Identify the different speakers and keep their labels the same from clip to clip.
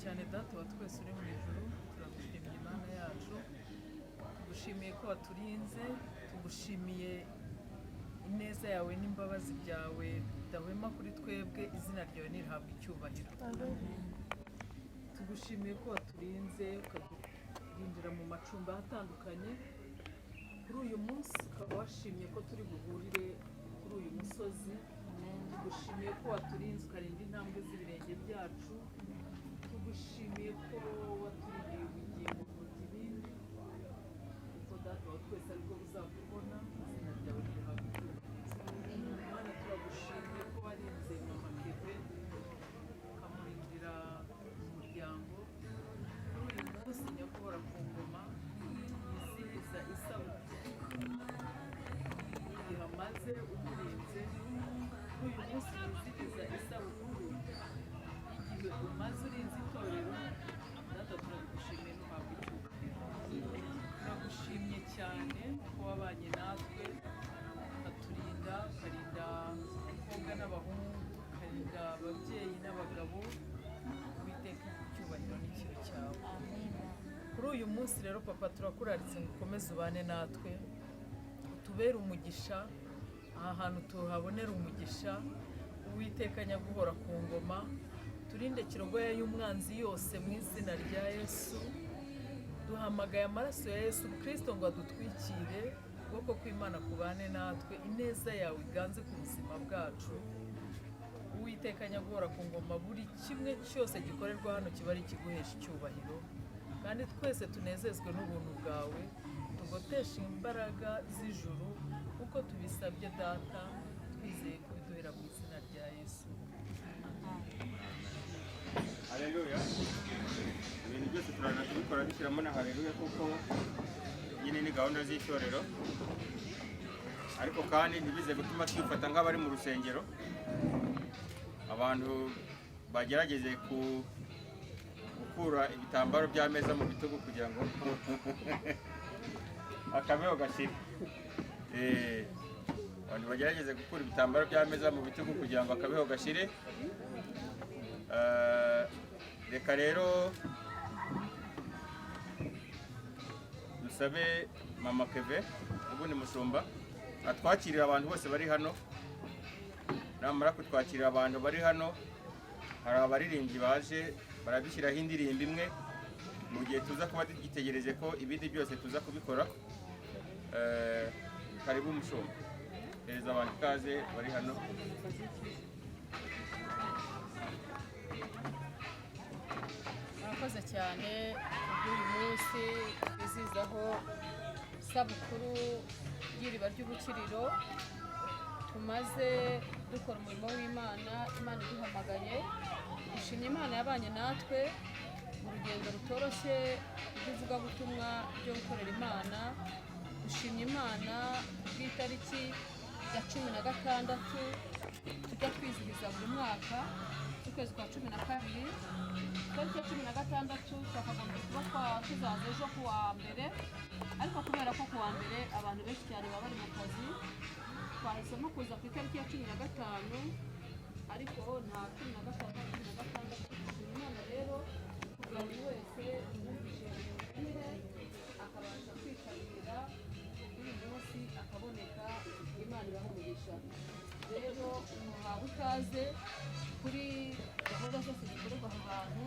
Speaker 1: cyane data wa twese uri mu ijuru, turagushimiye Imana yacu, tugushimiye ko waturinze, tugushimiye ineza yawe n'imbabazi byawe bidahwema kuri twebwe, izina ryawe nirihabwa icyubahiro. Tugushimiye ko waturinze ukaturindira mu macumbi atandukanye. Kuri uyu munsi ukaba washimye ko turi buhurire kuri uyu musozi. Tugushimiye ko waturinze ukarinda intambwe z'ibirenge byacu. Tugushimiye ko waturindiye ubugingo kuruta ibindi, kuko data wa twese aribwo buzakubona, izina ryawe nirihabwa icyubahiro. Mana, turagushimiye ko warinze mama Keve ukamurindira umuryango. Kuri uyu munsi nyakubahwa ku ngoma yizihiza isabukuru igihe amaze umurinze. Kuri uyu munsi yizihiza isabukuru igihe umaze urinze itorero. Data, turagushimiye n'uhabwa icyubahiro. Turagushimye cyane ko wabanye natwe ukaturinda, ukarinda abakobwa n'abahungu, ukarinda ababyeyi n'abagabo. Uwiteka icyubahiro n'ikibi cyawe. Kuri uyu munsi rero papa, turakuraritse ngo ukomeze ubane natwe, utubere umugisha aha hantu tuhabonera umugisha. Uwiteka nyaguhora ku ngoma, turinde kirogoya y'umwanzi yose mu izina rya Yesu. Duhamagaye amaraso ya Yesu Kristo ngo adutwikire, ukuboko kw'Imana kubane natwe, ineza yawe iganze ku buzima bwacu. Uwiteka nyaguhora ku ngoma, buri kimwe cyose gikorerwa hano kiba ari ikiguhesha icyubahiro, kandi twese tunezezwe n'ubuntu bwawe, tugotesha imbaraga z'ijuru uko tubisabye data, twizeye kubiduhera mu izina rya Yesu.
Speaker 2: Haleluya. Ibintu byose turana tubikora dushyiramo na haleluya, kuko nyine ni gahunda z'itorero, ariko kandi ntibize gutuma twifata nk'abari mu rusengero. Abantu bagerageze gukura ibitambaro by'ameza mu bitugu kugira ngo akabeho gashira. Abantu bagerageze gukura ibitambaro by'ameza mu bitugu kugira ngo akabeho gashire. Reka rero dusabe mama Keve ubundi mushumba atwakirira abantu bose bari hano. Namara kutwakirira abantu bari hano, hari abaririmbyi baje baradushyiraho indirimbo imwe, mu gihe tuza kuba tugitegereje ko ibindi byose tuza kubikora. Karibu mushumba, hereza abantu ikaze bari hano.
Speaker 3: Murakoze cyane kubw'uyu munsi twizihizaho isabukuru y'iriba ry'ubukiriro. Tumaze dukora umurimo w'Imana, Imana iduhamagaye. Dushimye Imana yabanye natwe mu rugendo rutoroshye rw'ivugabutumwa ryo gukorera Imana. Dushimye Imana bw'itariki ya 16 tujya twizihiza buri mwaka ukwezi kwa 12. Tariki ya 16 twakagombye kuba tuzaza ejo ku wa mbere, ariko kubera ko ku wa mbere abantu benshi cyane baba bari mu kazi, twahisemo kuza ku itariki ya 15, ariko nta 16. Imana rero kugira buri wese yumvise ubutumire akabasha kwitabira uyu munsi akaboneka, Imana ibamugisha. Rero muhawe ikaze kuri gahunda zose zikorerwa aha hantu.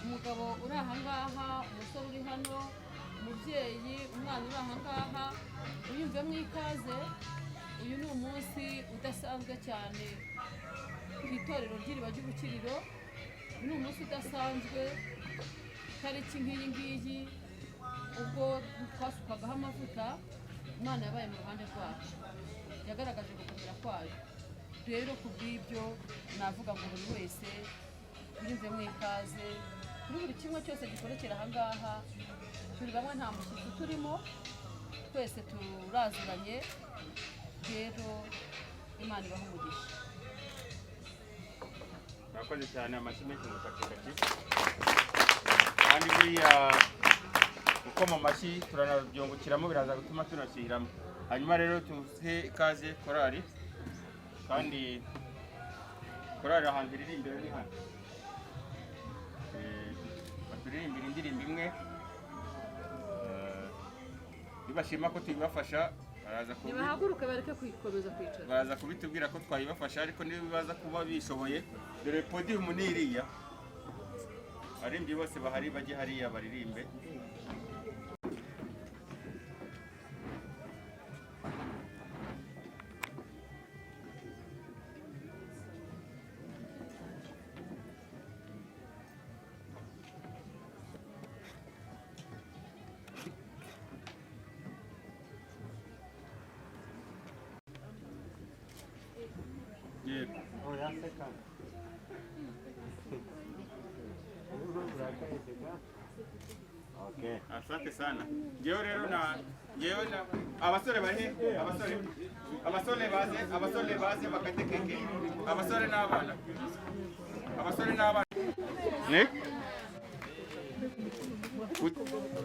Speaker 3: Umugabo uri aha ngaha, umusore uri hano, umubyeyi, umwana uri aha ngaha, uyumvemo ikaze. Uyu ni umunsi udasanzwe cyane ku itorero ry'iriba ry'ubukiriro. Ni umunsi udasanzwe, tariki nk'iyi ngiyi ubwo twasukagaho amavuta, Imana yabaye mu ruhande rwacu, yagaragaje gukomera kwayo. Rero ku bw'ibyo navuga ngo buri wese yumvemo ikaze kuri buri kimwe cyose gikorokera aha ngaha. Turi bamwe, nta mushyitsi turimo, twese turaziranye. Rero Imana ibaha umugisha.
Speaker 2: Murakoze cyane, amashyi menshi mu katikati. Kandi buriya gukoma amashyi turanabyungukiramo, biraza gutuma tunashyiramo. Hanyuma rero tuhe ikaze korali, kandi korali ahantu iri imbere ni hano. baturirimbira indirimbo imwe nibashima ko tuyibafasha
Speaker 3: nibahaguruke bareke kwikomeza kwicara
Speaker 2: baraza kubitubwira ko twayibafasha ariko niba bibaza kuba bishoboye dore podium ni iriya abaririmbyi bose bahari bajye hariya baririmbe.
Speaker 4: Okay.
Speaker 2: Asante sana. Jewe rero na abasore bari abasore baze bakate keke. Abasore n'abana. Ne?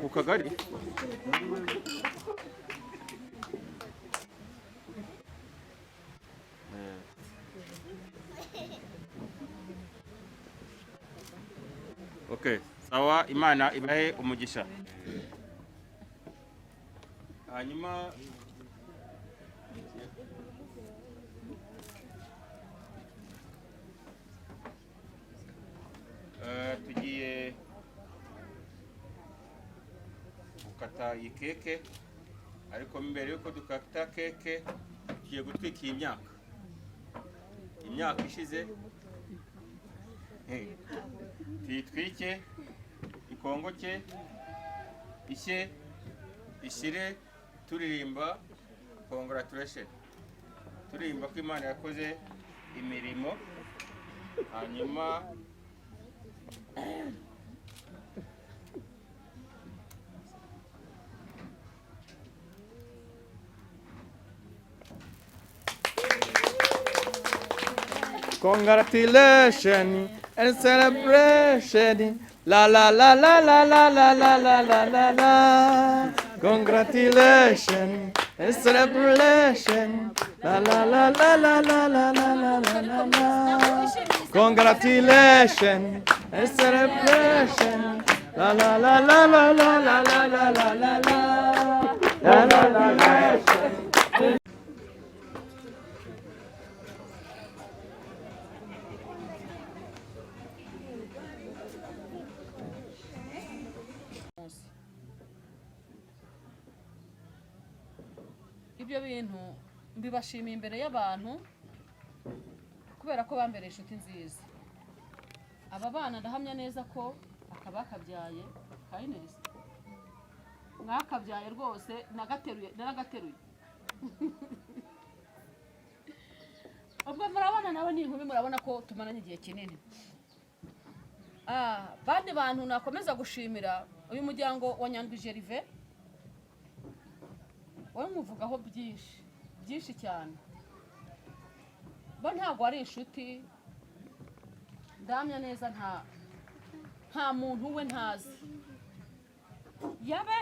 Speaker 2: Ukagari? Okay, sawa, Imana ibahe umugisha. Hanyuma tugiye gukata iyi keke, ariko mbere yuko dukata keke tugiye gutwika iyi imyaka ishize tuyitwike ikongoke ishye ishire turirimba congratulation, turirimba ko Imana yakoze imirimo. Hanyuma
Speaker 4: Congratulations and celebration. La la la la la la la la la la la la. Congratulations and celebration. La la la la la la la la la la la la. Congratulations and celebration. La la la la la la la la la la la la. La la la la.
Speaker 3: ibyo bintu mbibashimiye imbere y'abantu kubera ko bambereye inshuti nziza. Aba bana ndahamya neza ko akabakabyaye kayineza mwakabyaye rwose naragateruye ubwo murabona nawe ni inkumi, murabona ko tumaranye igihe kinini. Bandi bantu nakomeza gushimira uyu muryango wa Nyandwi Gervais, wowe muvugaho byinshi cyane. Bo ntabwo ari inshuti, ndamya neza nta muntu we ntazi. Yabe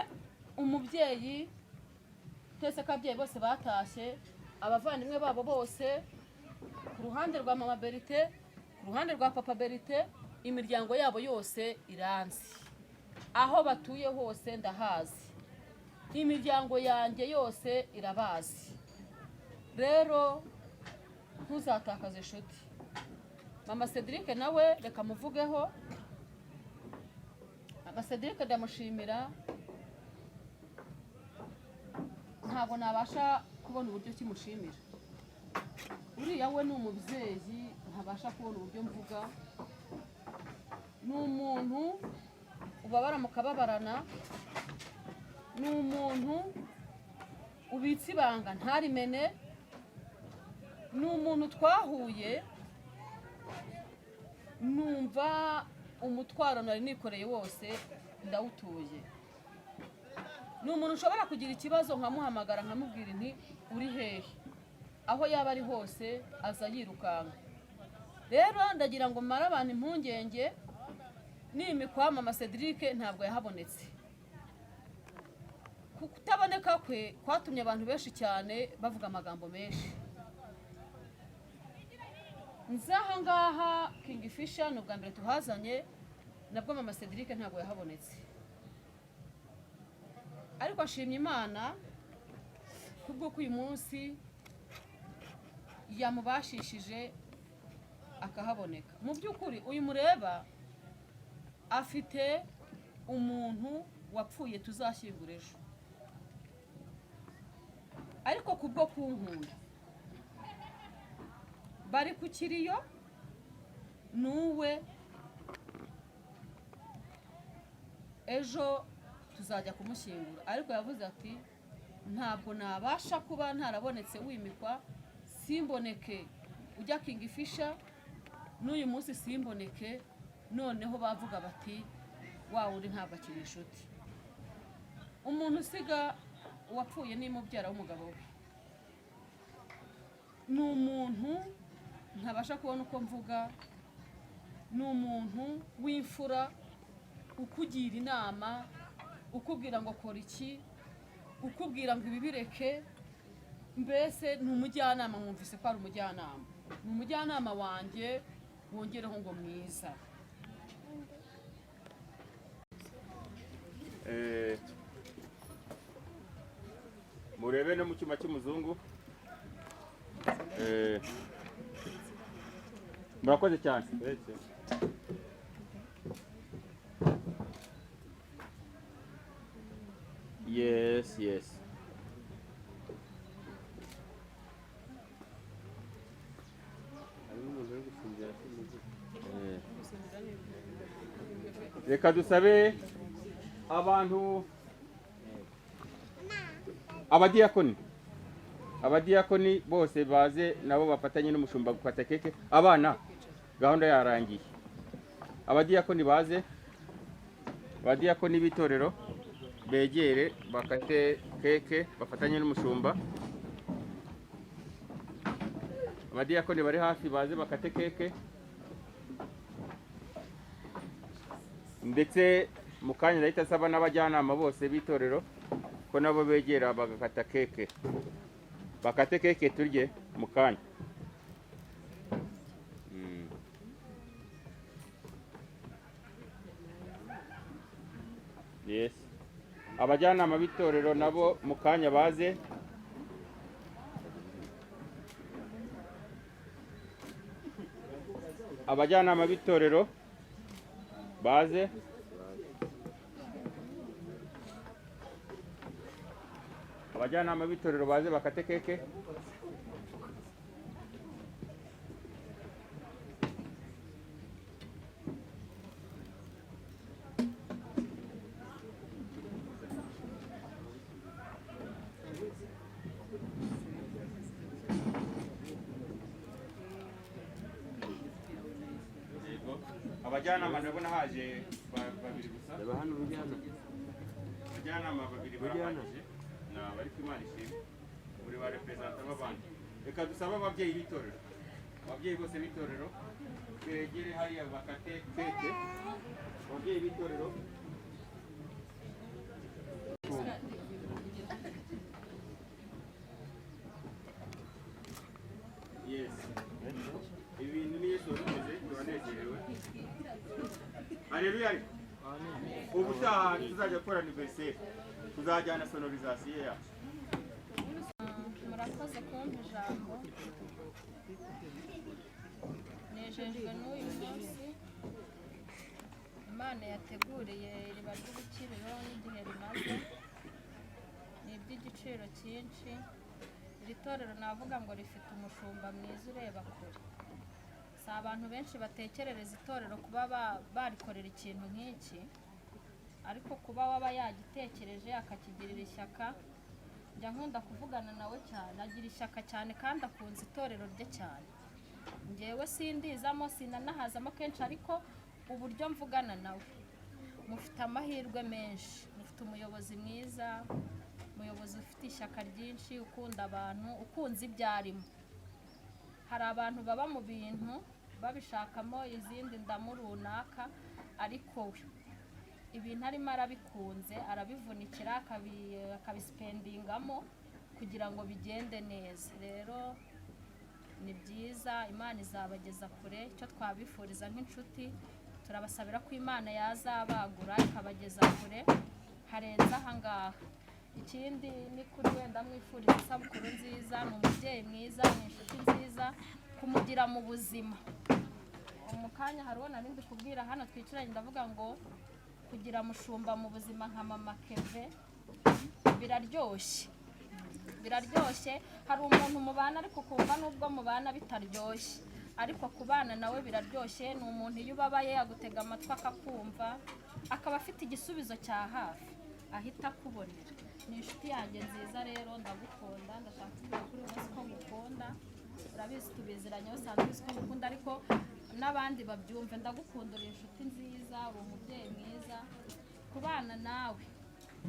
Speaker 3: umubyeyi, twese ko ababyeyi bose batashye, abavandimwe babo bose, ku ruhande rwa mama Berite, ku ruhande rwa papa Berite, imiryango yabo yose iranzi. Aho batuye hose ndahazi. Imiryango yanjye yose irabazi. Rero ntuzatakaze inshuti. Mama Cedric nawe reka muvugeho. Mama Cedric ndamushimira, ntabwo nabasha kubona uburyo kimushimira. Uriya we ni umubyeyi, ntabasha kubona uburyo mvuga. Ni umuntu ubabara mukababarana, ni umuntu ubitse ibanga ntarimene, ni umuntu twahuye numva umutwaro nari nikoreye wose ndawutuye. Ni umuntu ushobora kugira ikibazo nkamuhamagara nkamubwira nti uri hehe, aho yaba ari hose aza yirukanka. Rero ndagira ngo mara abantu impungenge, n'imikwa Mama Cedric ntabwo yahabonetse. Kutaboneka kwe kwatumye abantu benshi cyane bavuga amagambo menshi. Nzaha ngaha King Fisher n'ubwa mbere tuhazanye, nabwo mama Cedric ntabwo yahabonetse, ariko ashimye Imana kubwo ko uyu munsi yamubashishije akahaboneka. Mu by'ukuri uyu mureba afite umuntu wapfuye tuzashyingura ejo, ariko kubwo kunkunda bari ku kiriyo nuwe, ejo tuzajya kumushyingura, ariko yavuze ati ntabwo nabasha kuba ntarabonetse wimikwa, simboneke ujya King Fisher n'uyu munsi simboneke, noneho bavuga bati wa uri ntabwo akiri inshuti. Umuntu usiga wapfuye ni mubyara w'umugabo we, ni umuntu ntabasha kubona uko mvuga, ni umuntu w'imfura ukugira inama, ukubwira ngo kora iki, ukubwira ngo ibi bireke, mbese ni umujyanama. Mwumvise ko ari umujyanama, ni umujyanama wanjye, wongereho ngo mwiza.
Speaker 2: murebe no mu cyuma cy'umuzungu. Murakoze cyane. Yes, yes. Reka dusabe abantu abadiyakoni bose baze nabo bafatanye n'umushumba gukata keke. Abana gahunda yarangiye, abadiyakoni baze, abadiyakoni b'itorero begere bakate keke bafatanye n'umushumba. Abadiyakoni bari hafi baze bakate keke, ndetse mu kanya ndahita asaba n'abajyanama bose b'itorero ko nabo begera bagakata keke, bakate keke turye mu kanya. Yes. Abajyanama b'itorero nabo mu kanya baze. Abajyanama b'itorero baze. Abajyanama b'itorero baze bakate keke. Abajyanama ndabona haje babiri gusa. Abajyanama babiri barahagije na bari kwimana ishimwe muri ba representa b'abandi. Reka dusabe ababyeyi b'itorero, ababyeyi bose b'itorero begere hariya bakate keke. Ababyeyi b'itorero yes, ibintu ni Yesu wabikoze, turanezerewe. Haleluya. Ubutaha tuzajya gukora anniversaire, tuzajyana sonorisation yacu.
Speaker 3: Murakoze kumpa ijambo. Nejejwe n'uyu munsi Imana yateguriye iriba ry'ubukiriro n'igihe rimaze, ni iby'igiciro cyinshi. Iri torero navuga ngo rifite umushumba mwiza ureba kure. Si abantu benshi batekerereza itorero kuba barikorera ikintu nk'iki, ariko kuba waba yagitekereje akakigirira ishyaka. Njya nkunda kuvugana nawe cyane, agira ishyaka cyane kandi akunze itorero rye cyane. Njyewe sindizamo sinanahazamo kenshi, ariko uburyo mvugana nawe mufite amahirwe menshi. Mufite umuyobozi mwiza, umuyobozi ufite ishyaka ryinshi, ukunda abantu, ukunze ibyo arimo. Hari abantu baba mu bintu babishakamo izindi ndamu runaka, ariko we ibintu arimo arabikunze, arabivunikira, akabisipendingamo kugira ngo bigende neza. Rero ni byiza, Imana izabageza kure. Icyo twabifuriza nk'inshuti turabasabira ko Imana yazabagura ikabageza kure harenze aha ngaha. Ikindi ni kuri wenda mwifuriza isabukuru nziza, ni umubyeyi mwiza, ni inshuti nziza kumugira mu buzima. Mu kanya hariho nari ndi kubwira hano twicaranye ndavuga ngo kugira mushumba mu buzima nka mama Keve biraryoshye. Hari umuntu mubana ariko kumva nubwo mubana bitaryoshye, ariko kubana nawe biraryoshye. Ni umuntu iyo ubabaye agutega amatwi akakumva, akaba afite igisubizo cya hafi ahita akubonera. Ni inshuti yanjye nziza rero, ndagukunda, ndashaka kuvuga kuri uyu munsi ko ngukunda. Urabizi tubiziranye usanzwe uzi ko ngukunda, ariko n'abandi babyumve, ndagukunda, uri inshuti nziza, uri umubyeyi mwiza. Kubana nawe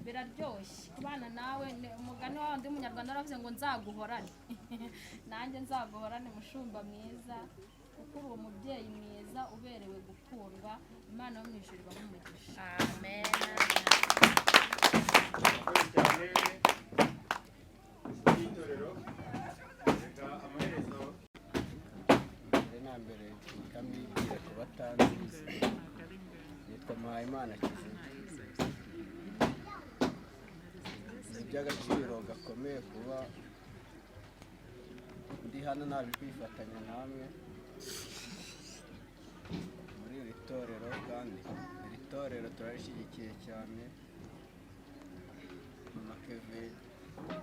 Speaker 3: biraryoshye, kubana nawe umugani wa wundi munyarwanda aravuze ngo nzaguhorane. Nanjye nzaguhorane mushumba mwiza, kuko uri umubyeyi mwiza uberewe gukundwa. Imana yo mu ijuru ibahe umugisha. Amen.
Speaker 5: mbere ikamibwira ku batanzi nitwa Muhayimana Kizima. Ni iby'agaciro gakomeye kuba ndi hano naje kwifatanya namwe muri iri torero, kandi iri torero turarishyigikiye cyane. Mama Keve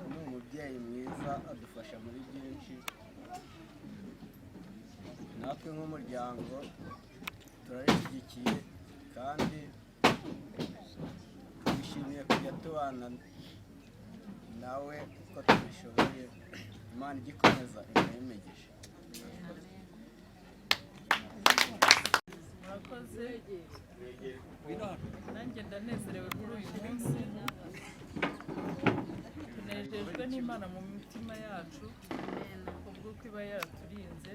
Speaker 5: ni umubyeyi mwiza, adufasha muri byinshi. Natwe nk'umuryango turarishyigikiye kandi twishimiye kujya tubana nawe uko tubishoboye. Imana igikomeza imigisha.
Speaker 1: murakoze. Nanjye ndanezerewe kuri uyu munsi, tunejejwe n'Imana mu mitima yacu kubw'uko iba yaraturinze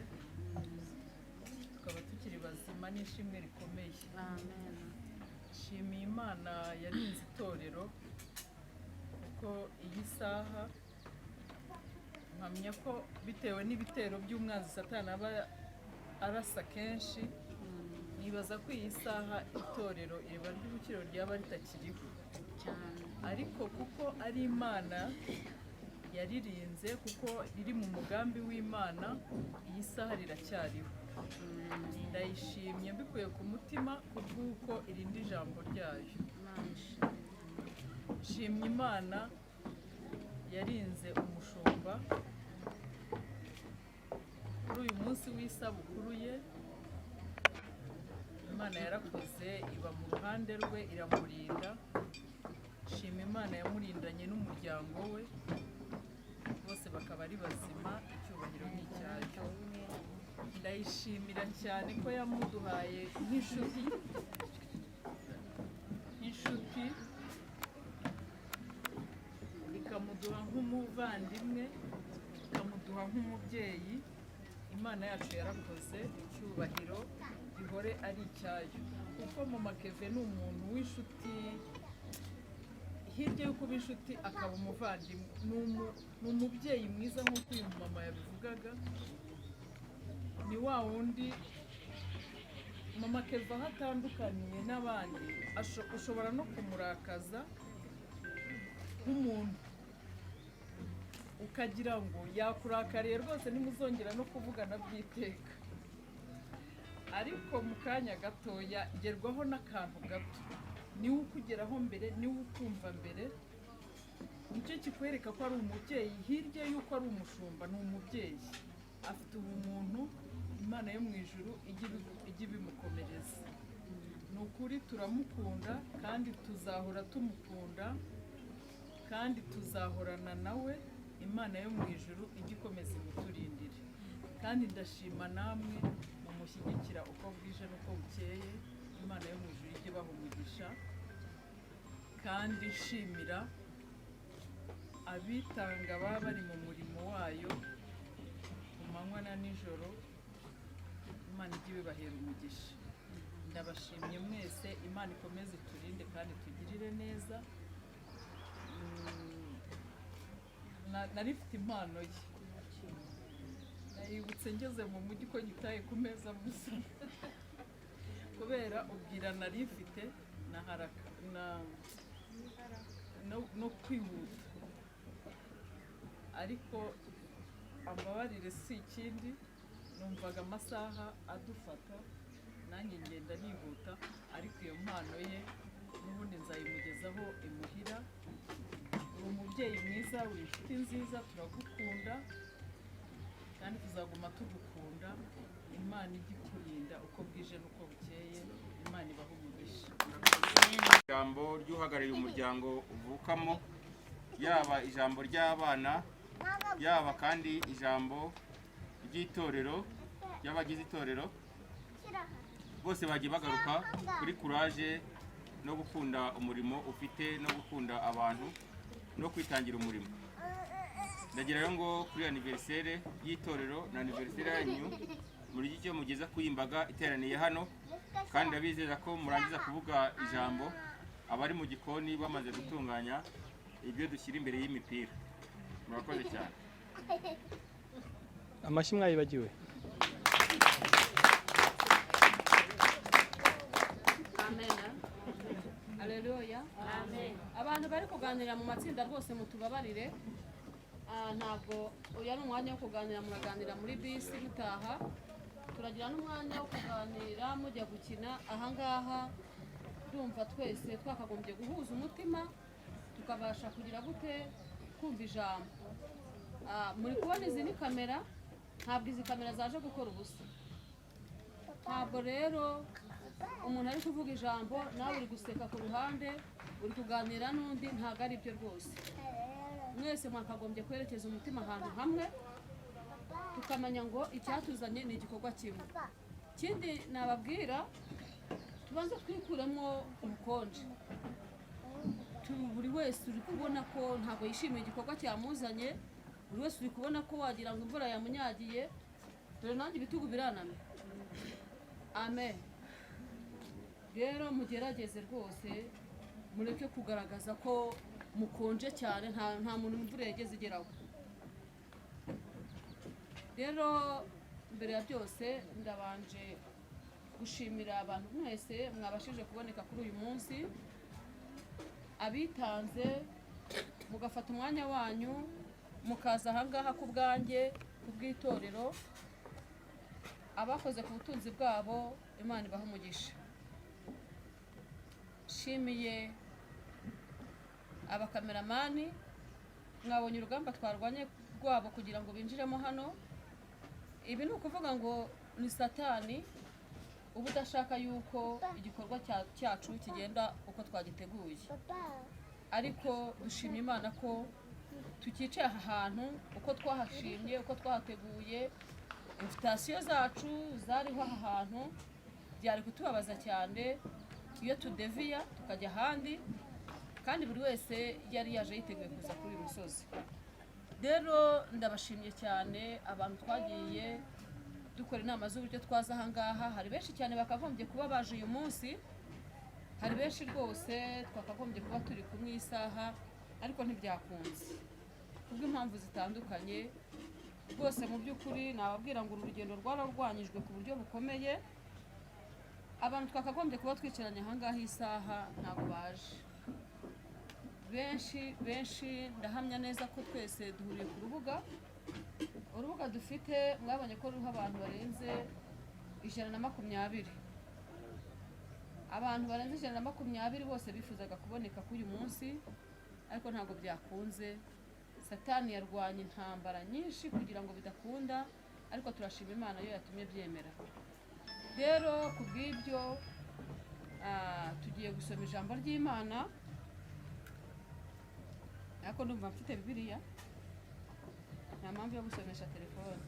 Speaker 1: tukaba tukiri bazima, n'ishimwe rikomeye. Nshimiye Imana yarinze itorero, kuko iyi saha mpamya ko bitewe n'ibitero by'umwanzi Satani aba arasa kenshi, nibaza ko iyi saha itorero iriba ry'ubukiro ryaba ritakiriho, ariko kuko ari Imana yaririnze, kuko riri mu mugambi w'Imana, iyi saha riracyariho. Ndayishimye mbikuye ku mutima kubw'uko irindi ijambo ryayo. Nshimye Imana yarinze umushumba kuri uyu munsi w'isabukuru ye. Imana yarakoze, iba mu ruhande rwe iramurinda. Nshima Imana yamurindanye n'umuryango we, bose bakaba ari bazima, icyubahiro ni icyayo. Ndayishimira cyane ko yamuduhaye nk'inshuti, ikamuduha nk'umuvandimwe, ikamuduha nk'umubyeyi. Imana yacu yarakoze, icyubahiro gihore ari icyayo, kuko Mama Keve ni umuntu w'inshuti. Hirya yo kuba inshuti akaba umuvandimwe, ni umubyeyi mwiza nk'uko uyu mama yabivugaga. Ni wa wundi Mama Keve aho atandukaniye n'abandi, ushobora no kumurakaza nk'umuntu ukagira ngo yakurakariye rwose ntimuzongera no kuvugana by'iteka, ariko mu kanya gatoya gerwaho n'akantu gato, niwe ukugeraho mbere, niwe ukumva mbere. Nicyo kikwereka ko ari umubyeyi, hirya y'uko ari umushumba, ni umubyeyi. Afite ubumuntu, Imana yo mu ijuru ijya ibimukomereza. Ni ukuri turamukunda kandi tuzahora tumukunda, kandi tuzahorana nawe. Imana yo mu ijuru ijya ikomeza imuturindire, kandi ndashima namwe mumushyigikira uko bwije n'uko bukeye. Imana yo mu ijuru ijya ibaha umugisha, kandi nshimira abitanga baba bari mu murimo wayo ku manywa na nijoro. Imana ijya ibibahera umugisha. Ndabashimye mwese, Imana ikomeze iturinde kandi tugirire neza. Narifite impano ye, nayibutse ngeze mu mujyi ko nyitaye ku meza gusa, kubera ubwira nari mfite na haraka no kwihuta, ariko ambabarire si ikindi, numvaga amasaha adufata nanjye ngenda nihuta, ariko iyo mpano ye n'ubundi nzayimugezaho imuhira. Uri umubyeyi mwiza, uri inshuti nziza, turagukunda kandi tuzaguma tugukunda. Imana ijya ikurinda uko bwije n'uko bukeye, Imana ibaha umugisha.
Speaker 2: Ijambo ry'uhagarariye umuryango uvukamo, yaba ijambo ry'abana, yaba kandi ijambo ry'itorero, y'abagize itorero, bose bagiye bagaruka kuri courage no gukunda umurimo ufite, no gukunda abantu, no kwitangira umurimo. Ndagira rero ngo kuri anniversaire y'itorero na anniversaire yanyu muri icyo mugeza kuyimbaga iteraniye hano, kandi abizeza ko murangiza kuvuga ijambo abari mu gikoni bamaze gutunganya ibyo dushyira imbere y'imipira. Murakoze cyane.
Speaker 4: Amashyi mwayibagiwe.
Speaker 3: Amen. Haleluya. Amen. Abantu bari kuganira mu matsinda rwose mutubabarire. Ntabwo uyu ari umwanya wo kuganira, muraganira muri bisi mutaha. Turagira n'umwanya wo kuganira mujya gukina. Ahangaha ndumva twese twakagombye guhuza umutima tukabasha kugira gute kumva ijambo. Muri kubona izi ni kamera, ntabwo izi kamera zaje gukora ubusa. Ntabwo rero umuntu ari kuvuga ijambo nawe uri guseka ku ruhande, uri kuganira n'undi, ntabwo ari byo rwose. Mwese mwakagombye kwerekeza umutima ahantu hamwe, tukamenya ngo icyatuzanye ni igikorwa kimwe. Ikindi nababwira, tubanze twikuremo ubukonje. Buri wese uri kubona ko ntabwo yishimiye igikorwa cyamuzanye, buri wese uri kubona ko wagira ngo imvura yamunyagiye. Dore nanjye ibitugu biranamye. Amen. Rero mugerageze rwose, mureke kugaragaza ko mukonje cyane, nta muntu imvura yageze igeraho. Rero mbere ya byose ndabanje gushimira abantu mwese mwabashije kuboneka kuri uyu munsi, abitanze mugafata umwanya wanyu mukaza ahangaha ku bwanjye, ku bw'itorero, abakoze ku butunzi bwabo, Imana ibaha umugisha. Shimiye abakameramani, mwabonye urugamba twarwanye rwabo kugira ngo binjiremo hano. Ibi ni ukuvuga ngo ni Satani uba udashaka yuko igikorwa cyacu kigenda uko twagiteguye, ariko dushimye Imana ko tukicaye aha hantu uko twahashimye, uko twahateguye. Invitation zacu zariho aha hantu, byari kutubabaza cyane iyo tudeviya tukajya ahandi, kandi buri wese yari yaje yiteguye kuza kuri uyu musozi. Rero ndabashimye cyane abantu twagiye dukora inama z'uburyo twaza ahangaha. Hari benshi cyane bakagombye kuba baje uyu munsi, hari benshi rwose twakagombye kuba turi kumwe isaha, ariko ntibyakunze kubw'impamvu zitandukanye. Rwose mu by'ukuri nababwira ngo uru rugendo rwararwanyijwe ku buryo bukomeye. Abantu twakagombye kuba twicaranye ahangaha isaha ntabwo baje. Benshi ndahamya neza ko twese duhuriye ku urubuga dufite. Mwabonye ko ruriho abantu barenze 120. Abantu barenze 120 bose bifuzaga kuboneka kuri uyu munsi, ariko ntabwo byakunze. Satani yarwanya intambara nyinshi kugira ngo bidakunda, ariko turashima Imana yo yatumye byemera. Rero kubw'ibyo tugiye gusoma ijambo ry'Imana, ariko ndumva mfite Bibiliya, nta mpamvu yo gusomesha telefone.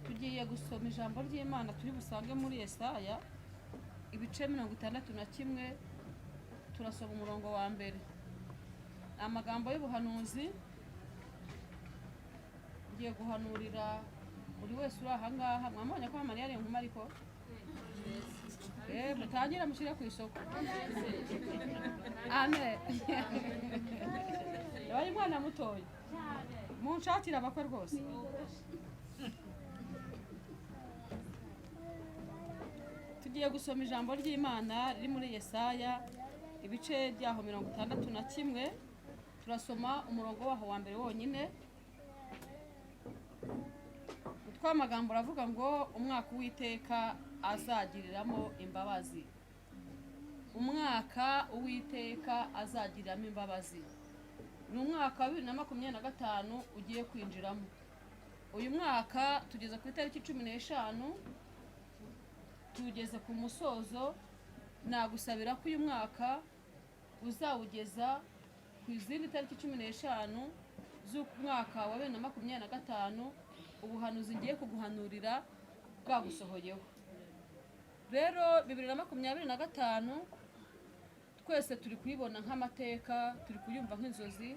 Speaker 3: Tugiye gusoma ijambo ry'Imana turi busange muri Yesaya ibice 61. Turasoma umurongo wa mbere. Amagambo y'ubuhanuzi ngiye guhanurira buri wese uri ahangaha. Mwamubonye ko Mariya ari inkumi, ariko mutangira mushyire ku isoko. Amen. yabaye umwana mutoya munshakira abakwe rwose. Tugiye gusoma ijambo ry'Imana riri muri Yesaya ibice byaho 61. Turasoma umurongo waho wa mbere wonyine. Utwa magambo aravuga ngo umwaka Uwiteka azagiriramo imbabazi. Umwaka Uwiteka azagiriramo imbabazi. Ni umwaka wa 2025 ugiye kwinjiramo. Uyu mwaka tugeze ku itariki 15, tugeze ku musozo. Nagusabira ko uyu mwaka uzawugeza ku izindi tariki 15 z'umwaka wa 2025, ubuhanuzi ngiye kuguhanurira bwagusohoyeho. Rero 2025 twese turi kuyibona nk'amateka, turi kuyumva nk'inzozi,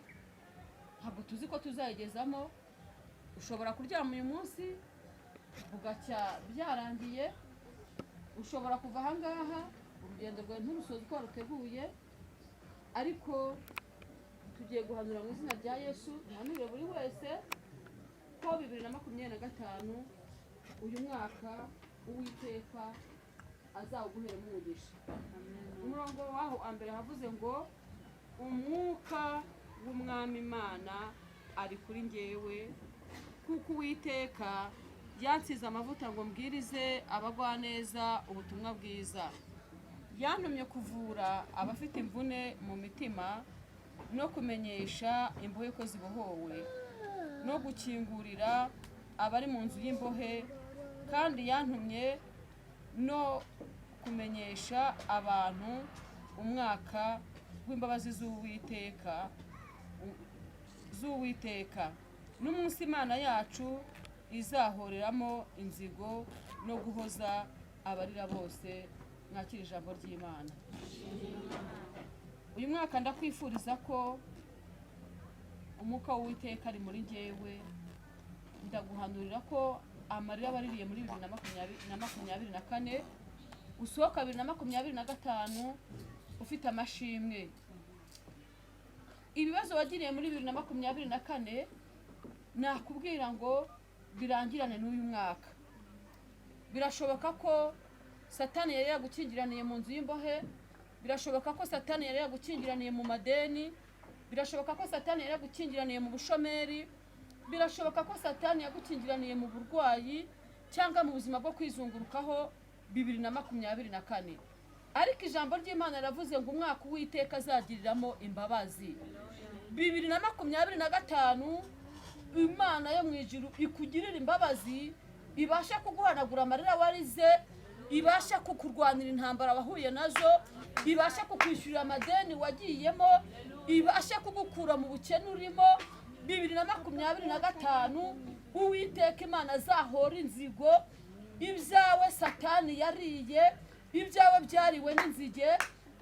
Speaker 3: ntabwo tuzi ko tuzayigezamo. Ushobora kuryama uyu munsi bugacya byarangiye, ushobora kuva aha ngaha urugendo rwawe nturusoze uko waruteguye, ariko tugiye guhanura mu izina rya Yesu. Duhanure buri wese ko 2025 uyu mwaka Uwiteka azawuguheramo umugisha. Umurongo waho ambere havuze ngo umwuka w'umwami Imana ari kuri njyewe, kuko Uwiteka yansize amavuta ngo mbwirize abagwaneza ubutumwa bwiza. Yantumye kuvura abafite imvune mu mitima, no kumenyesha imbohe ko zibohowe, no gukingurira abari mu nzu y'imbohe, kandi yantumye no kumenyesha abantu umwaka w'imbabazi z'Uwiteka n'umunsi Imana yacu izahoreramo inzigo no guhoza abarira bose. Mwakira ijambo ry'Imana. Uyu mwaka ndakwifuriza ko umwuka w'Uwiteka ari muri njyewe. Ndaguhanurira ko amarira baririye muri 2024 usohoka 2025 ufite amashimwe. Ibibazo wagiriye muri 2024 nakubwira ngo birangirane n'uyu mwaka. Birashoboka ko Satani yari yagukingiraniye mu nzu y'imbohe, birashoboka ko Satani yari yagukingiraniye mu madeni, birashoboka ko Satani yari yagukingiraniye mu bushomeri, birashoboka ko Satani yagukingiraniye mu burwayi cyangwa mu buzima bwo kwizungurukaho 2024. Ariko ijambo ry'Imana riravuze ngo umwaka Uwiteka azagiriramo imbabazi. 2025 Imana yo mu ijuru ikugirira imbabazi, ibasha kuguhanagura amarira warize, ibasha kukurwanira intambara wahuye nazo, ibasha kukwishyurira amadeni wagiyemo, ibasha kugukura mu bukene urimo. 2025 Uwiteka Imana azahora inzigo, ibyawe Satani yariye, ibyawe byariwe n'inzige.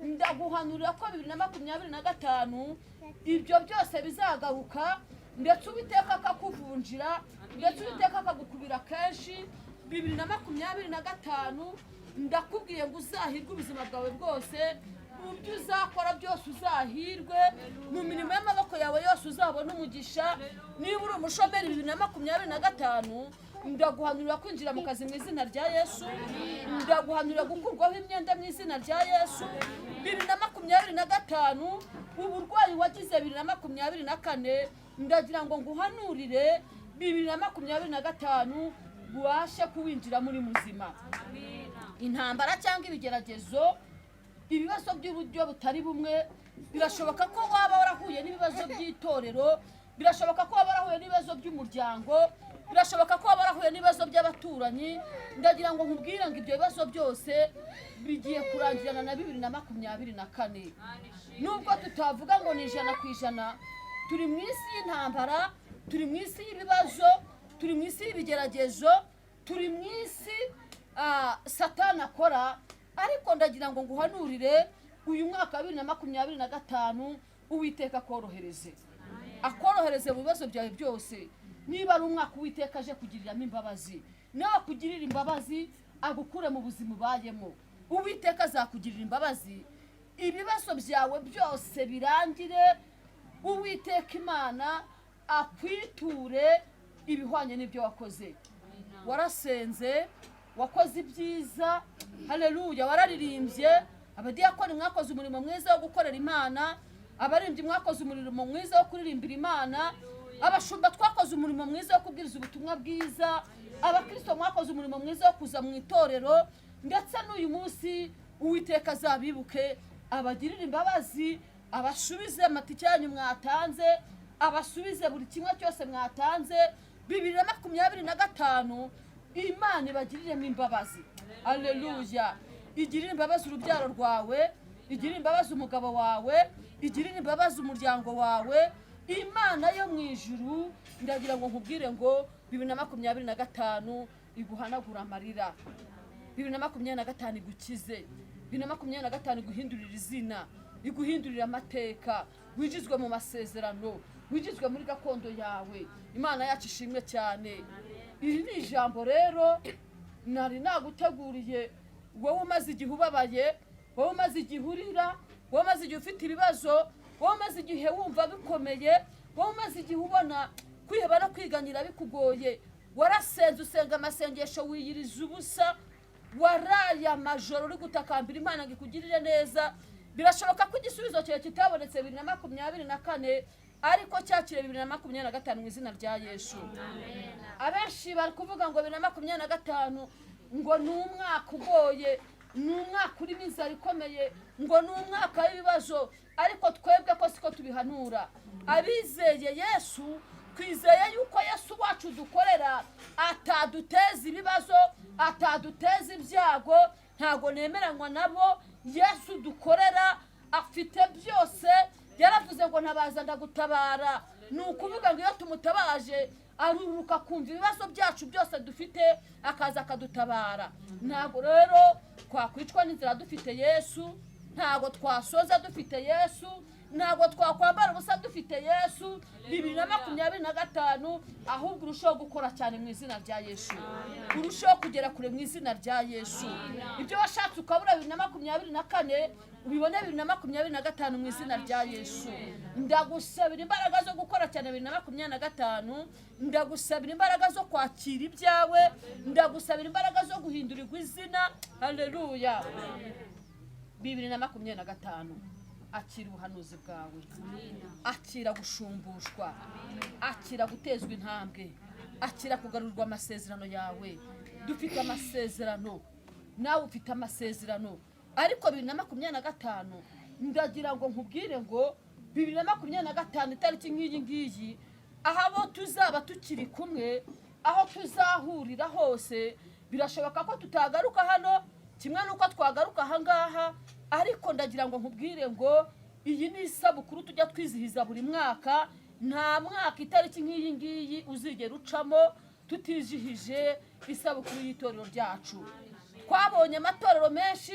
Speaker 3: Ndaguhanurira ko 2025 ibyo byose bizagaruka, ndetse Uwiteka akakuvunjira, ndetse Uwiteka akagukubira kenshi. 2025 ndakubwiye ngo uzahirwe ubuzima bwawe bwose, mu byo uzakora byose uzahirwe, mu mirimo y'amaboko yawe yose uzabona umugisha. Niba uri umushomeri 2025 ndaguhanurira kwinjira mu kazi mu izina rya Yesu. Ndaguhanurira gukurwaho imyenda mu izina rya Yesu. 2025 uburwayi wagize 2024 ndagira ngo nguhanurire 2025 ubashe kuwinjira muri muzima. Intambara cyangwa ibigeragezo, ibibazo by'uburyo butari bumwe, birashoboka ko waba warahuye n'ibibazo by'itorero, birashoboka ko waba warahuye n'ibibazo by'umuryango, birashoboka ko waba warahuye n'ibibazo by'abaturanyi. Ndagira ngo nkubwire ngo ibyo bibazo byose bigiye kurangirana na 2024. Nubwo tutavuga ngo ni 100%, turi mu isi y'intambara, turi mu isi y'ibibazo, turi mu isi y'ibigeragezo, turi mu isi Satani akora. Ariko ndagira ngo nguhanurire uyu mwaka wa 2025 Uwiteka akorohereze, akorohereze mu bibazo byawe byose. Niba ari umwaka Uwiteka aje kugiriramo imbabazi, nawe kugirira imbabazi, agukure mu buzima ubayemo. Uwiteka azakugirira imbabazi, ibibazo byawe byose birangire, uwiteka imana akwiture ibihwanye n'ibyo wakoze. Warasenze, wakoze ibyiza, haleluya, wararirimbye, abadiyakoni mwakoze umurimo mwiza wo gukorera Imana, abaririmbyi mwakoze umurimo mwiza wo kuririmbira Imana, abashumba twakoze umurimo mwiza wo kubwiriza ubutumwa bwiza, abakristo mwakoze umurimo mwiza wo kuza mu itorero, ndetse n'uyu munsi uwiteka azabibuke abagirire imbabazi, abasubize amatike yanyu mwatanze, abasubize buri kimwe cyose mwatanze. 2025 Imana ibagiriremo imbabazi. Haleluya. Igirire imbabazi urubyaro rwawe, igirire imbabazi umugabo wawe, igirire imbabazi umuryango wawe. Imana yo mu ijuru ndagira ngo nkubwire ngo 2025 iguhanagura amarira, 2025 igukize, 2025 iguhindurira izina, iguhindurira amateka, wijizwe mu masezerano, wijizwe muri gakondo yawe. Imana yacu ishimwe cyane. Iri ni ijambo rero nari naguteguriye wowe umaze igihe ubabaye, wowe umaze igihe urira, wowe umaze igihe ufite ibibazo, wowe umaze igihe wumva bikomeye, wowe umaze igihe ubona kwiheba no kwiganyira bikugoye. Warasenze usenga amasengesho wiyiriza ubusa, waraye amajoro uri gutakambira Imana ngo ikugirire neza. Birashoboka ko igisubizo cyawe kitabonetse 2024 ariko cyakire 2025 mu izina rya Yesu. Abenshi bari kuvuga ngo 2025 ngo ni umwaka ugoye, ni umwaka urimo inzara ikomeye, ngo ni umwaka w'ibibazo, ariko twebwe ko siko tubihanura. Abizeye Yesu twizeye yuko Yesu wacu dukorera ataduteza ibibazo, ataduteza ibyago. Ntago nemeranywa nabo. Yesu dukorera afite byose. Yaravuze ngo nabaza ndagutabara. Ni ukuvuga ngo iyo tumutabaje aruruka kumva ibibazo byacu byose dufite, akaza akadutabara. Ntago rero twakwicwa n'inzira dufite Yesu, ntago twasoza dufite Yesu, ntago twakwambara ubusa dufite Yesu. 2025 ahubwo urushaho gukora cyane mu izina rya Yesu, urushaho kugera kure mu izina rya Yesu. Ibyo washatse ukabura 2024 ubibone 2025 mu izina rya Yesu. Ndagusabira imbaraga zo gukora cyane 2025, ndagusabira imbaraga zo kwakira ibyawe, ndagusabira imbaraga zo guhindurirwa izina. Haleluya. 2025 akira ubuhanuzi bwawe, akira gushumbushwa, akira gutezwa intambwe, akira kugarurwa amasezerano yawe. Dufite amasezerano, nawe ufite amasezerano, ariko 2025 ndagira ngo nkubwire ngo 2025 itariki nk'iyi ngiyi, aho tuzaba tukiri kumwe, aho tuzahurira hose, birashoboka ko tutagaruka hano kimwe nuko twagaruka ahangaha, ariko ndagira ngo nkubwire ngo iyi ni isabukuru tujya twizihiza buri mwaka. Nta mwaka itariki nk'iyi ngiyi uzigera ucamo tutizihije isabukuru y'itorero ryacu. Twabonye amatorero menshi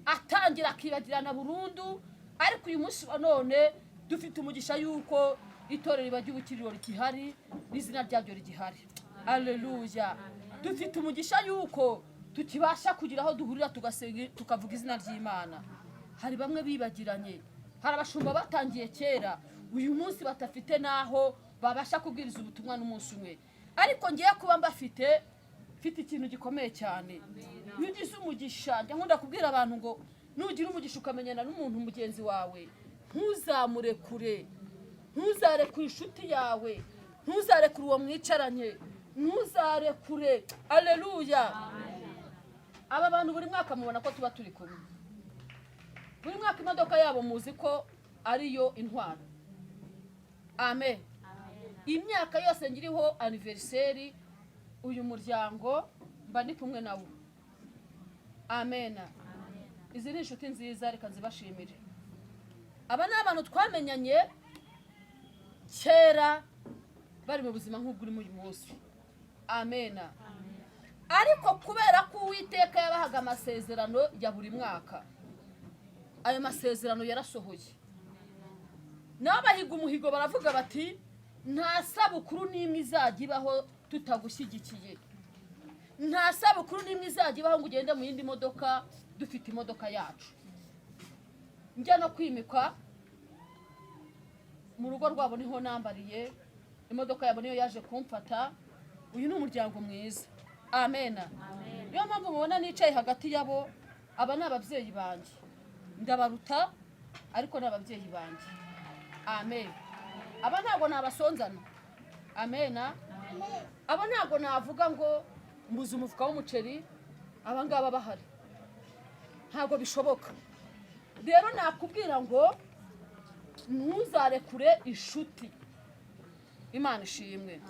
Speaker 3: atangira akibagirana burundu, ariko uyu munsi wa none dufite umugisha yuko itorero riba ry'ubukiriro rigihari, n'izina ryaryo rigihari. Haleluya. Dufite umugisha yuko tukibasha kugira aho duhurira tugasenga tukavuga izina ry'Imana. Hari bamwe bibagiranye, hari abashumba batangiye kera, uyu munsi batafite naho babasha kubwiriza ubutumwa n'umunsi umwe, ariko ngiye kuba mbafite ikintu gikomeye cyane. Iyo ugize umugisha, njya nkunda kubwira abantu ngo nugira umugisha ukamenyana n'umuntu mugenzi wawe, ntuzamure kure, ntuzare ku inshuti yawe, ntuzare kuri uwo mwicaranye, ntuzare kure. Haleluya. Aba bantu buri mwaka mubona ko tuba turi kumwe, buri mwaka imodoka yabo muzi ko ariyo intwaro. Amen. Imyaka yose ngiriho anniversaire uyu muryango mba ndi kumwe nawo. Amen. Izi ni inshuti nziza, reka nzibashimire. Aba ni abantu twamenyanye kera bari mu buzima nk'ubwo urimo uyu munsi. Amen. Ariko kubera ko Uwiteka yabahaga amasezerano ya buri mwaka, ayo masezerano yarasohoye. N'abahiga umuhigo baravuga bati nta sabukuru n'imwe izajya ibaho tutagushyigikiye, nta sabukuru n'imwe izajya ibaho ngo ugende mu yindi modoka, dufite imodoka yacu. Njya no kwimikwa mu rugo rwabo niho nambariye, imodoka yabo niyo yaje kumfata. Uyu ni umuryango mwiza. Amen. Niyo mpamvu mubona nicaye hagati yabo. Aba ni ababyeyi banjye, ndabaruta ariko ni ababyeyi banjye. Amen. Aba ntabwo nabasonzana. Amen. Aba ntabwo navuga ngo mbuze umufuka w'umuceri, aba ngaba bahari, ntabwo bishoboka. Rero nakubwira ngo ntuzarekure inshuti. Imana ishimwe.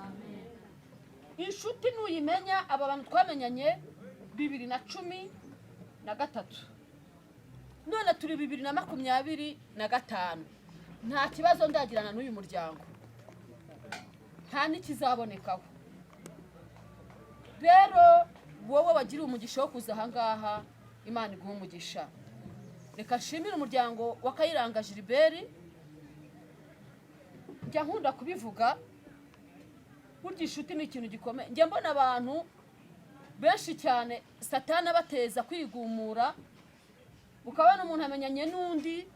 Speaker 3: Inshuti nuyimenya, aba bantu twamenyanye 2013, none turi 2025. Nta kibazo ndagirana n'uyu muryango, nta n'ikizabonekaho. Rero wowe wagira umugisha wo kuza ahangaha, Imana iguha umugisha. Reka nshimire umuryango wa Kayiranga Gilbert. Njya nkunda kubivuga, burya inshuti ni ikintu gikomeye. Njya mbona abantu benshi cyane Satani abateza kwigumura, ukabona umuntu amenyanye n'undi,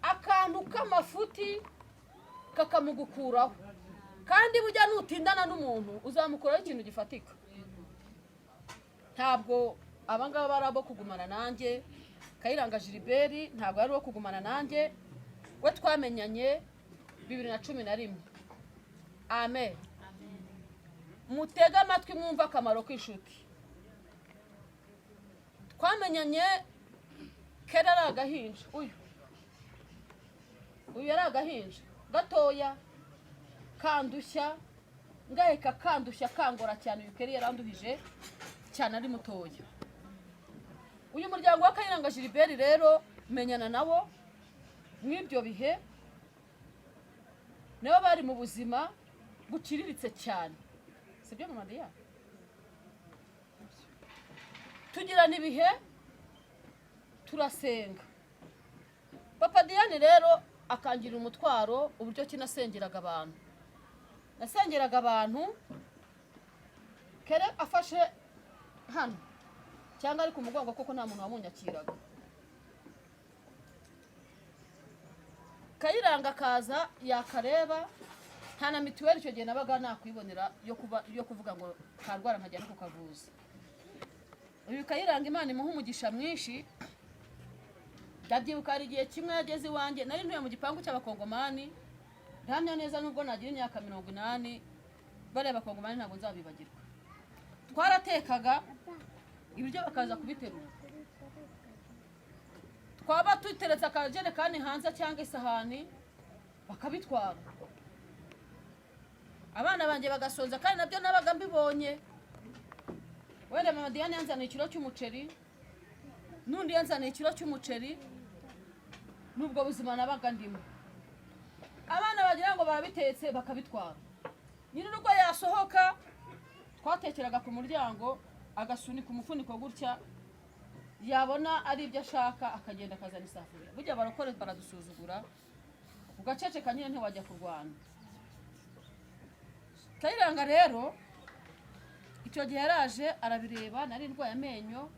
Speaker 3: akantu k'amafuti kakamugukuraho, kandi burya nutindana n'umuntu uzamukuraho ikintu gifatika. Ntabwo abangaba bari abo kugumana nanjye. Kayiranga Gilbert ntabwo ari uwo kugumana nanjye, we twamenyanye 2011. Amen. Mutega amatwi mwumva akamaro k'inshuti. Twamenyanye kera ari agahinja. Uyu yari agahinja gatoya, kandushya, ngaheka kandushya kangora cyane. Uyu keri yaranduhije cyane ari mutoya. Uyu muryango wa Kayiranga Gilbert rero menyana nabo mw'ibyo bihe, nabo bari mu buzima buciriritse cyane. Sibyo mu Mariya? Tugira nibihe turasenga. Papa Diane rero akangira umutwaro uburyo kinasengeraga abantu. Nasengeraga abantu kere afashe hano cyangwa ari ku mugongo kuko nta muntu wamunyakiraga. Kayiranga kaza yakareba, nta na mituweli icyo gihe nabaga nakwibonera yo kuvuga ngo karwara nkajya no kukavuza. Uyu Kayiranga Imana imuha umugisha mwinshi. Ndabyibuka hari igihe kimwe yageze iwanjye, nari ntuye mu gipangu cy'abakongomani, ndahamya neza nubwo nagira imyaka 80, bareba abakongomani ntabwo nzabibagirwa. Twaratekaga ibiryo bakaza kubiterura, twaba tuteretse akajerekani hanze cyangwa isahani bakabitwara. Abana banjye bagasonza, kandi nabyo nabaga mbibonye. Wenda Mama Diane yanzaniye ikiro cy'umuceri, n'undi yanzaniye ikiro cy'umuceri, nubwo buzima nabaga ndimo. Abana bagira ngo barabitetse bakabitwara. Nyine urugo yasohoka, twatekeraga ku muryango, agasunika umufuniko gutya, yabona ari ibyo ashaka akagenda akazana isafuriya. Burya barokore baradusuzugura, ugaceceka nyine ntiwajya kurwana. Kayiranga rero icyo gihe yaraje arabireba, nari ndwaye amenyo,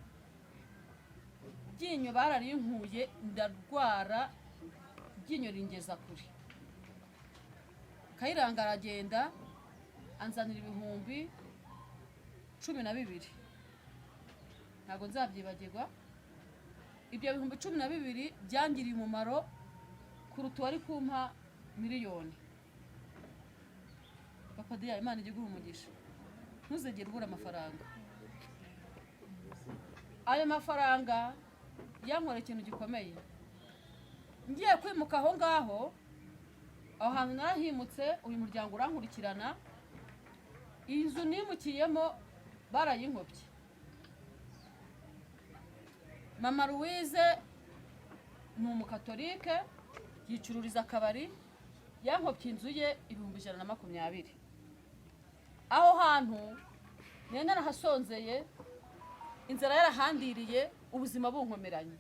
Speaker 3: iryinyo bararinkuye, ndarwara, iryinyo ringeza kure. Kayiranga aragenda anzanira 12,000. Ntabwo nzabyibagirwa. Ibyo 12,000 byangiriye umumaro kuruta wari kumpa miliyoni. Papa Diane Imana iguha umugisha, ntuzegere ubura amafaranga. Ayo mafaranga yankora ikintu gikomeye. Ngiye kwimuka aho ngaho, aho hantu narahimutse, uyu muryango urankurikirana. Inzu nimukiyemo barayinkopye. Mama Louise ni umukatolike, yicururiza akabari, yankopye inzu ye 120. Aho hantu nenda nahasonzeye, inzara yarahandiriye, ubuzima bunkomeranye.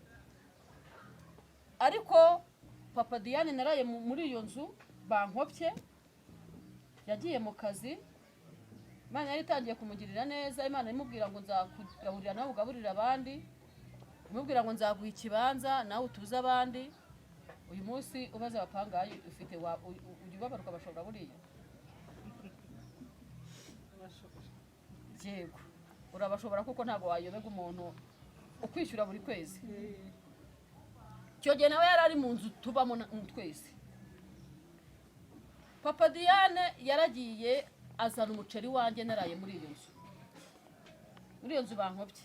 Speaker 3: Ariko Papa Diane naraye muri iyo nzu bankopye, yagiye mu kazi. Imana yari itangiye kumugirira neza. Imana imubwira ngo nzakugaburira nawe ugaburira abandi, imubwira ngo nzaguha ikibanza nawe utuze abandi. uyu munsi ubaza abapangayi ufite ujya ubabaruka bashobora buriya yego urabashobora kuko ntabwo wayobega umuntu ukwishyura buri kwezi. icyo gihe nawe yari ari mu nzu tubamo twese. Papa Diane yaragiye azana umuceri wanjye naraye muri iyo nzu bankobye.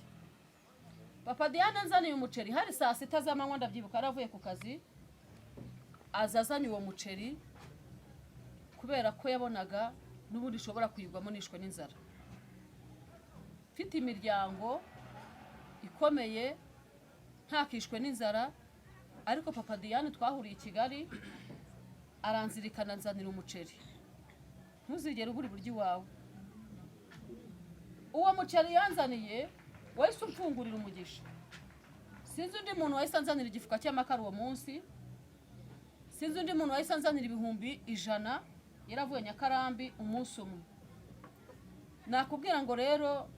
Speaker 3: Papa Diane nzaniye umuceri hari saa sita z'amanywa ndabyibuka aravuye ku kazi azazanye uwo muceri kubera ko yabonaga n'ubundi ishobora kuyigwamo nishwe n'inzara. Mfite imiryango ikomeye ntakishwe n'inzara, ariko Papa Diane twahuriye i Kigali aranzirikana nzanira umuceri. Ntuzigere ubura iburyo iwawe. Uwo muceri yanzaniye wahise umfungurira umugisha. Sinzi undi muntu wahise anzanira igifuka cy'amakara uwo munsi. Sinzi undi muntu wahise anzanira ibihumbi 100 yaravuye Nyakarambi umunsi umwe. Nakubwira ngo rero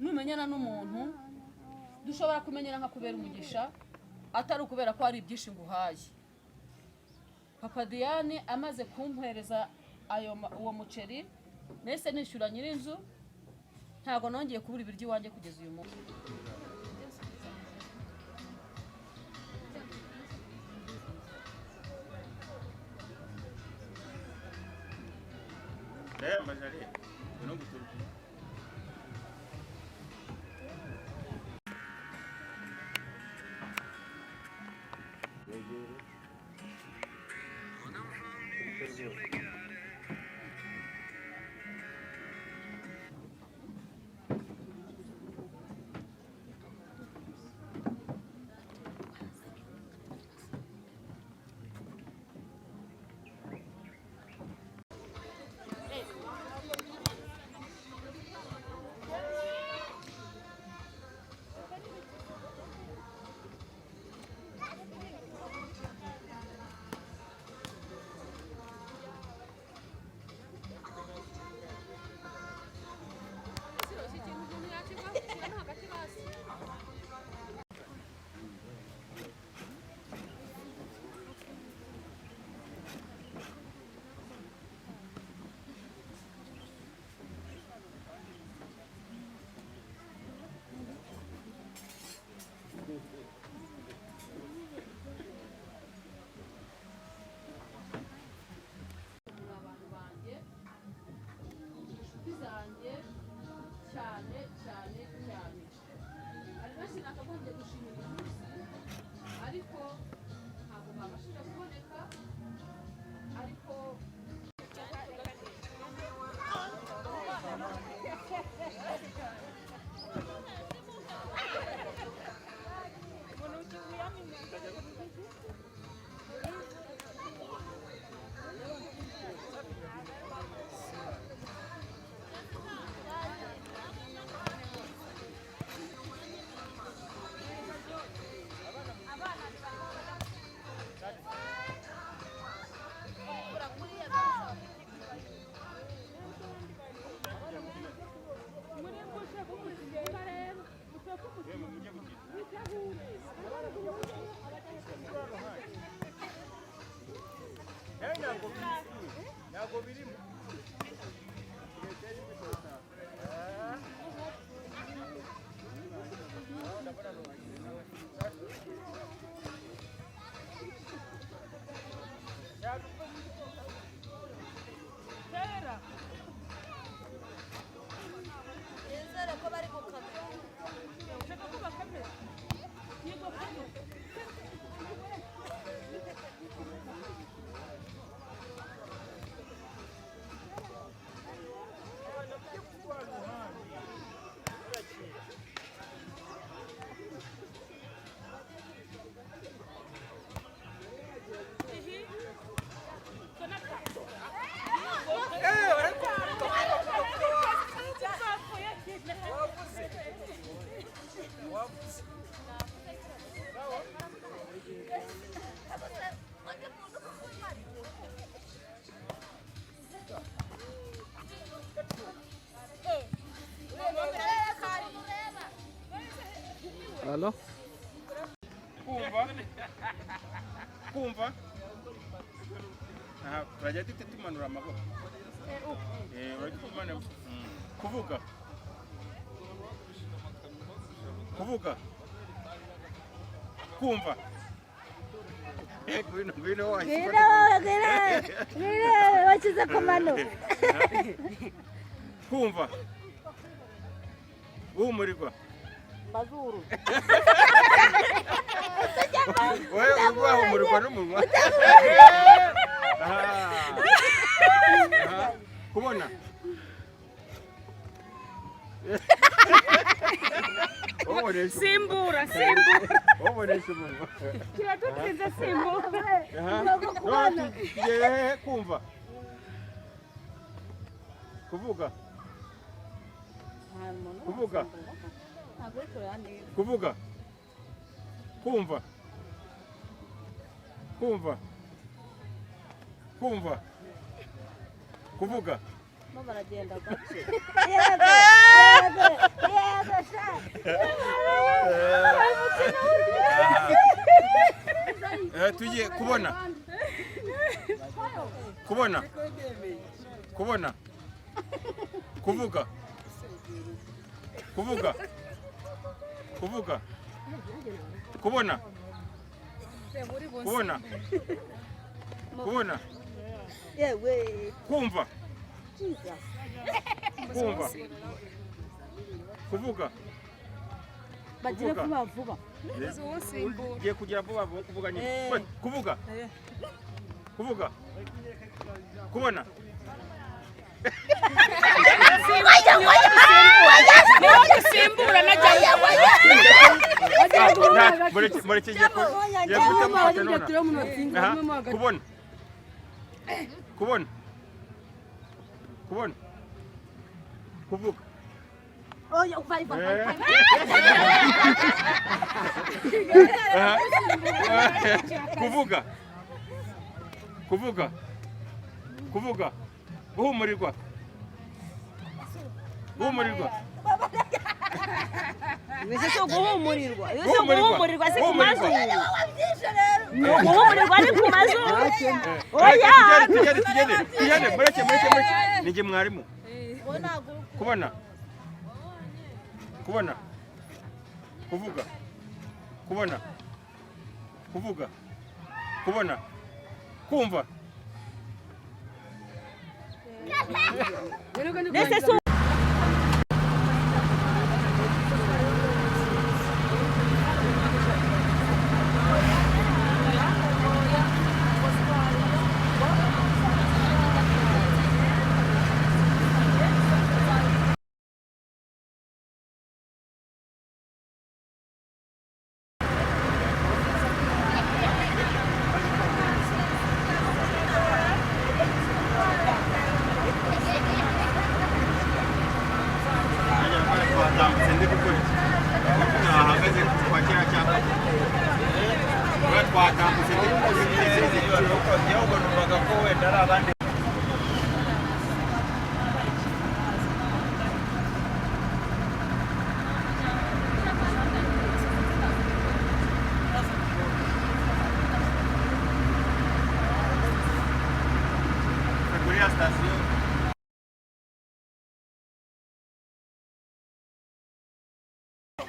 Speaker 3: numenyana n'umuntu dushobora kumenyana nka kubera umugisha atari ukubera ko hari ibyinshi nguhaye. Papa Diane amaze kumpereza uwo muceri nese nishyura nyirinzu, ntago nongeye kubura ibiryo iwanjye kugeza uyu munsi.
Speaker 2: Majari, no guturuka.
Speaker 4: Halo?
Speaker 2: Kumva kumva aha turajya dute tumanura amaboko kuvuga kuvuga kumva ngwino
Speaker 6: washyize ku mano
Speaker 2: kumva uhumurirwa
Speaker 6: mazuru
Speaker 2: wowe wahumurirwa n'umunwa kubona
Speaker 6: simbura
Speaker 2: ubonesha umunwa
Speaker 6: kiratutwiza simbura
Speaker 2: tugiye kumva kuvuga kuvuga kuvuga kumva kumva kumva kuvuga
Speaker 6: baragenda gace
Speaker 2: tugiye kubona kubona kubona kuvuga kuvuga kuvuga kubona kubona kubona kumva kumva kuvuga
Speaker 6: bagira vuba vuba
Speaker 2: giye kugira vuba kuvuga nyine kuvuga kuvuga kubona
Speaker 6: simbura
Speaker 2: kubona kubona kubona kuvuga kuvuga kuvuga kuvuga guhumurirwa guhumurirwa
Speaker 6: Ese cyo guhumurirwa si ku mazuru guhumurirwa ni ku mazuru oya
Speaker 2: tugende mureke nije mwarimu kubona kubona kuvuga kubona kuvuga kubona kumva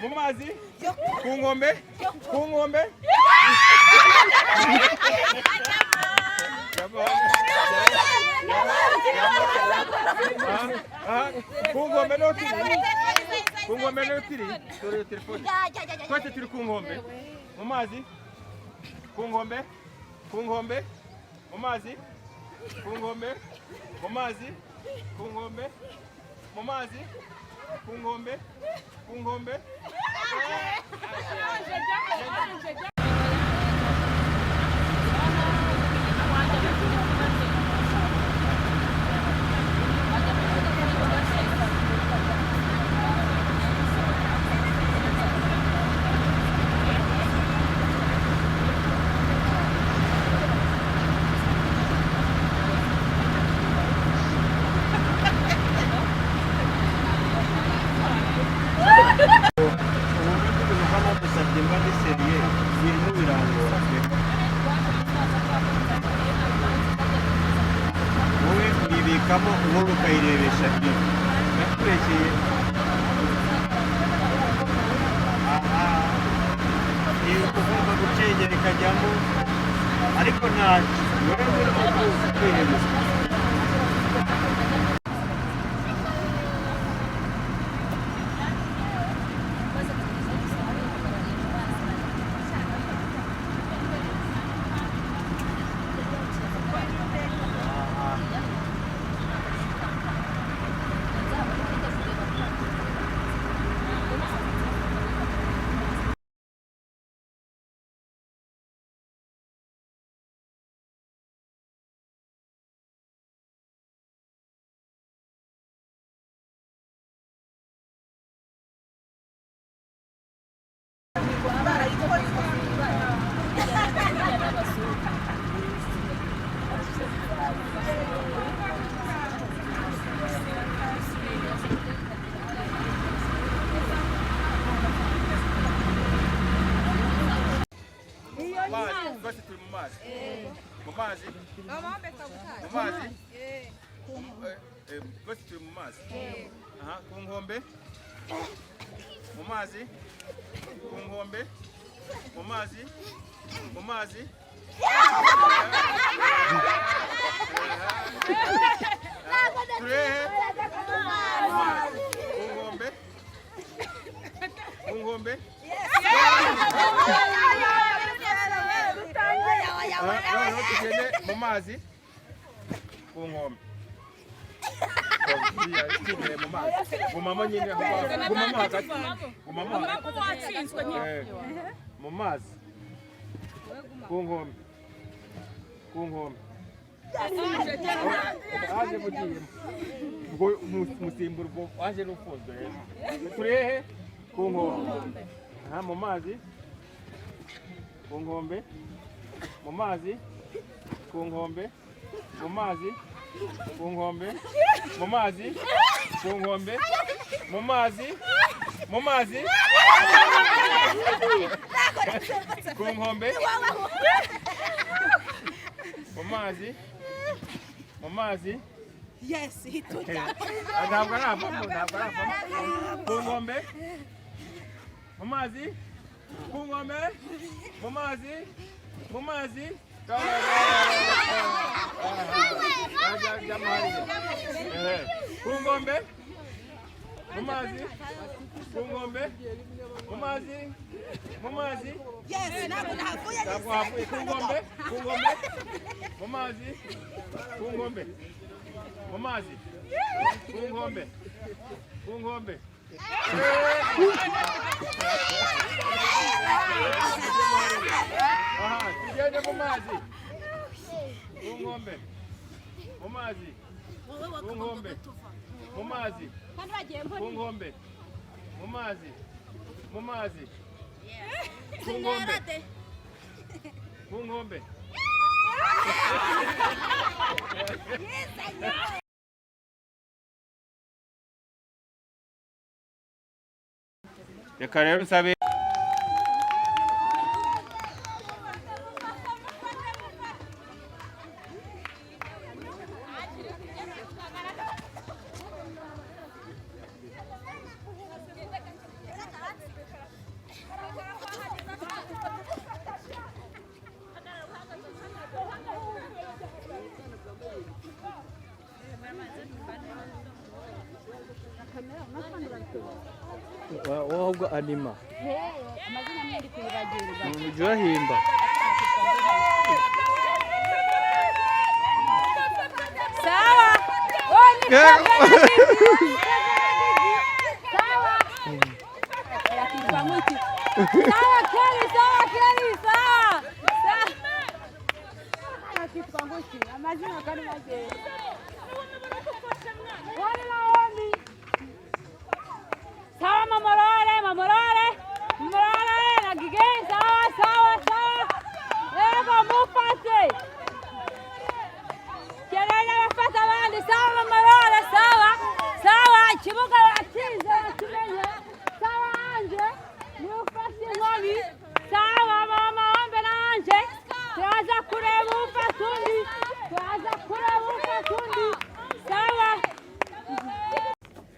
Speaker 2: mu mazi ku nkombe ku nkombe ku nkombe no turi turi telefone twese turi ku nkombe mu mazi ku nkombe mu mazi ku nkombe mu mazi ku nkombe mu mazi ku nkombe ku nkombe ukayikamo ubundi ukayirebesha byo nakurekeye ugomba gucengera ikajyamo ariko ntacyo wowe urimo kwihemeza rwose turi mu mazi rwose turi mu mazi aha ku nkombe mu mazi ku nkombe mu mazi turehe ku nkombe tugende mu mazi ku nkombe gumamo nyine gumamo hagati mu mazi ku nkombe waje mugiyemo ubwo musimbura ubwo waje n'ufunzwe rero turehe ku nkombe mu mazi ku nkombe mu mazi ku nkombe mu mazi ku nkombe mu mazi ku nkombe mu mazi mu mazi ku nkombe mu mazi mu mazi ntabwo aravamo ku nkombe mu mazi ku nkombe mu mazi mu mazi ku nkombe mu mazi ku nkombe mu mazi mu mazi ntabwo havuye ku nkombe mu mazi ku nkombe mu mazi ku nkombe tugende mu mazi ku nkombe mu mazi ku nkombe mu mazi ku nkombe mu mazi mu mazi ku nkombe ku nkombe reka rero nsabe
Speaker 4: wahubwo anima
Speaker 6: amazina menshi kuyibagirwa
Speaker 4: ujya urahimba
Speaker 6: sawa amazina kari bagenda sawa mamorore